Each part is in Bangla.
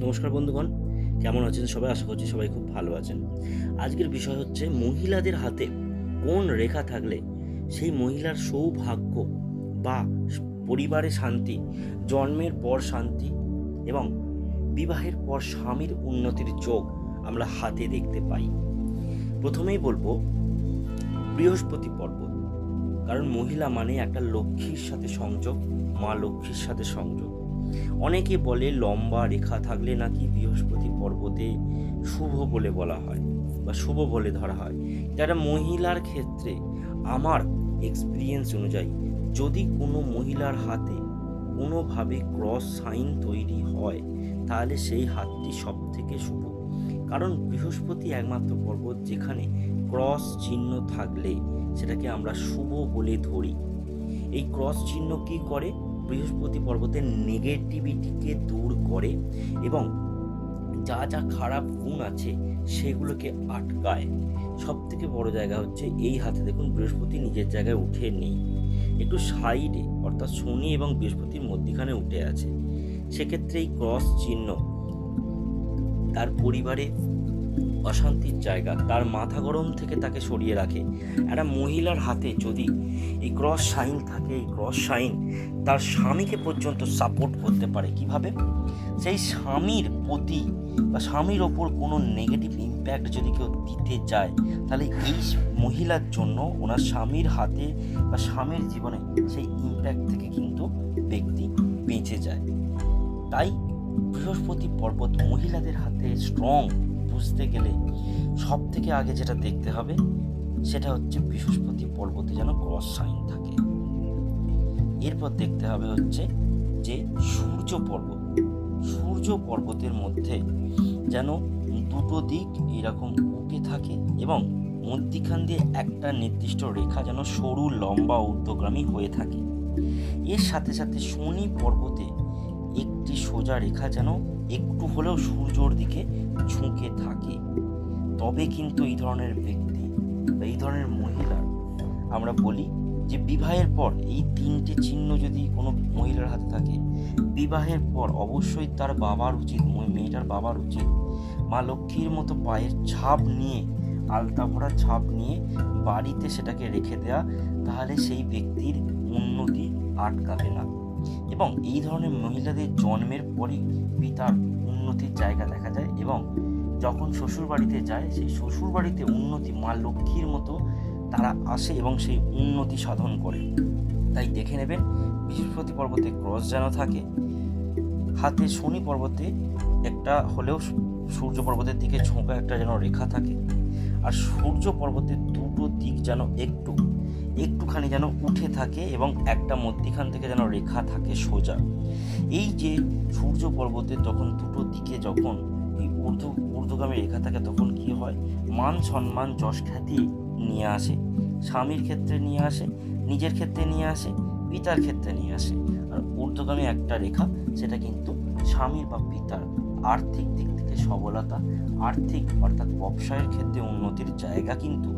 নমস্কার বন্ধুগণ, কেমন আছেন সবাই? আশা করছি সবাই খুব ভালো আছেন। আজকের বিষয় হচ্ছে মহিলাদের হাতে কোন রেখা থাকলে সেই মহিলার সৌভাগ্য বা পরিবারে শান্তি, জন্মের পর শান্তি এবং বিবাহের পর স্বামীর উন্নতির যোগ আমরা হাতে দেখতে পাই। প্রথমেই বলবো বৃহস্পতি পর্বত, কারণ মহিলা মানে একটা লক্ষ্মীর সাথে সংযোগ, মা লক্ষ্মীর সাথে সংযোগ। অনেকে বলে লম্বা রেখা থাকলে নাকি বৃহস্পতি পর্বতে শুভ বলে বলা হয় বা শুভ বলে ধরা হয়। যারা মহিলার ক্ষেত্রে আমার এক্সপিরিয়েন্স অনুযায়ী যদি কোনো মহিলার হাতে কোনোভাবে ক্রস সাইন তৈরি হয় তাহলে সেই হাতটি সব থেকে শুভ, কারণ বৃহস্পতি একমাত্র পর্বত যেখানে ক্রস চিহ্ন থাকলে সেটাকে আমরা শুভ বলে ধরি। এই ক্রস চিহ্ন কি করে? বৃহস্পতি পর্বতের নেগেটিভিটিকে দূর করে এবং যা যা খারাপ গুণ আছে সেগুলোকে আটকায়। সব থেকে বড় জায়গা হচ্ছে এই হাতে দেখুন বৃহস্পতি নিজের জায়গায় উঠে নেই, একটু সাইডে অর্থাৎ শনি এবং বৃহস্পতির মধ্যখানে উঠে আছে। সেক্ষেত্রে এই ক্রস চিহ্ন তার পরিবারে অশান্তির জায়গা, তার মাথা গরম থেকে তাকে সরিয়ে রাখে। একটা মহিলার হাতে যদি এই ক্রস সাইন থাকে, এই ক্রস সাইন তার স্বামীকে পর্যন্ত সাপোর্ট করতে পারে। কিভাবে? সেই স্বামীর প্রতি বা স্বামীর ওপর কোনো নেগেটিভ ইম্প্যাক্ট যদি কেউ দিতে যায় তাহলে এই মহিলার জন্য ওনার স্বামীর হাতে বা স্বামীর জীবনে সেই ইম্প্যাক্ট থেকে কিন্তু ব্যক্তি বেঁচে যায়। তাই বৃহস্পতি পর্বত মহিলাদের হাতে স্ট্রং বুঝতে গেলে সব থেকে আগে যেটা দেখতে হবে সেটা হচ্ছে বৃহস্পতি পর্বতে যেন ক্রস সাইন থাকে। এরপর দেখতে হবে হচ্ছে যে সূর্য পর্বত, সূর্য পর্বতের মধ্যে যেন দুটো দিক এরকম উঠে থাকে এবং মধ্যিখান দিয়ে একটা নির্দিষ্ট রেখা যেন সরু লম্বা ঊর্ধ্বগামী হয়ে থাকে। এর সাথে সাথে শনি পর্বতে একটি সোজা রেখা যেন একটু হলেও সূর্যর দিকে ঝুঁকে থাকে। তবে কিন্তু এই ধরনের ব্যক্তি বা এই ধরনের মহিলা আমরা বলি যে বিবাহের পর এই তিনটে চিহ্ন যদি কোনো মহিলার হাতে থাকে, বিবাহের পর অবশ্যই তার বাবার উচিত, মেয়েটার বাবার উচিত মা লক্ষ্মীর মতো পায়ের ছাপ নিয়ে, আলতা ভরা ছাপ নিয়ে বাড়িতে সেটাকে রেখে দেয়া, তাহলে সেই ব্যক্তির উন্নতি আটকাবে না। এবং এই ধরনের মহিলাদের জন্মের পরই পিতার উন্নতির জায়গা দেখা যায় এবং যখন শ্বশুর বাড়িতে যায় সেই শ্বশুর বাড়িতে উন্নতি মা লক্ষ্মীর মতো তারা আসে এবং সেই উন্নতি সাধন করে। তাই দেখে নেবেন বৃহস্পতি পর্বতে ক্রস যেন থাকে, হাতে শনি পর্বতে একটা হলেও সূর্য পর্বতের দিকে ঝোঁকা একটা যেন রেখা থাকে, আর সূর্য পর্বতের দুটো দিক যেন একটুখানি যেন উঠে থাকে এবং একটা মধ্যিখান থেকে যেন রেখা থাকে সোজা। এই যে সূর্য পর্বতের যখন দুটো দিকে যখন এই ঊর্ধ্বগামী রেখা থাকে তখন কি হয়? মান সম্মান যশ খ্যাতি নিয়ে আসে, স্বামীর ক্ষেত্রে নিয়ে আসে, নিজের ক্ষেত্রে নিয়ে আসে, পিতার ক্ষেত্রে নিয়ে আসে। আর ঊর্ধ্বগামী একটা রেখা সেটা কিন্তু স্বামীর বা পিতার আর্থিক দিক থেকে সবলতা, আর্থিক অর্থাৎ ব্যবসায়ের ক্ষেত্রে উন্নতির জায়গা কিন্তু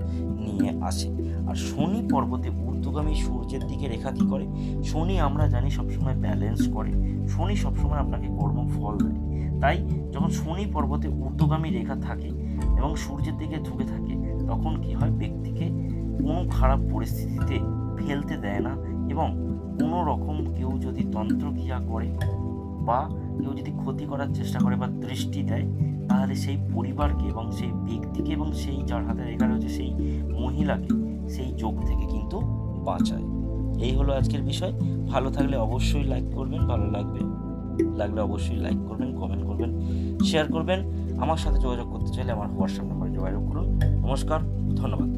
নিয়ে আসে। আর শনি পর্বতে ঊর্ধ্বগামী সূর্যের দিকে রেখা কী করে? শনি আমরা জানি সবসময় ব্যালেন্স করে, শনি সবসময় আপনাকে কর্মফল দেয়। তাই যখন শনি পর্বতে ঊর্ধ্বগামী রেখা থাকে এবং সূর্যের দিকে ঝুঁকে থাকে তখন কি হয়? ব্যক্তিকে কোনো খারাপ পরিস্থিতিতে ফেলতে দেয় না এবং কোনো রকম কেউ যদি তন্ত্রক্রিয়া করে বা কেউ যদি ক্ষতি করার চেষ্টা করে বা দৃষ্টি দেয় তাহলে সেই পরিবারকে এবং সেই ব্যক্তিকে এবং সেই যার হাতে রেখা রয়েছে সেই মহিলাকে সেই যোগ থেকে কিন্তু বাঁচায়। এই হলো আজকের বিষয়। ভালো থাকলে অবশ্যই লাইক করবেন, ভালো লাগলে অবশ্যই লাইক করবেন, কমেন্ট করবেন, শেয়ার করবেন। আমার সাথে যোগাযোগ করতে চাইলে আমার হোয়াটসঅ্যাপ নাম্বারে যোগাযোগ করুন। নমস্কার, ধন্যবাদ।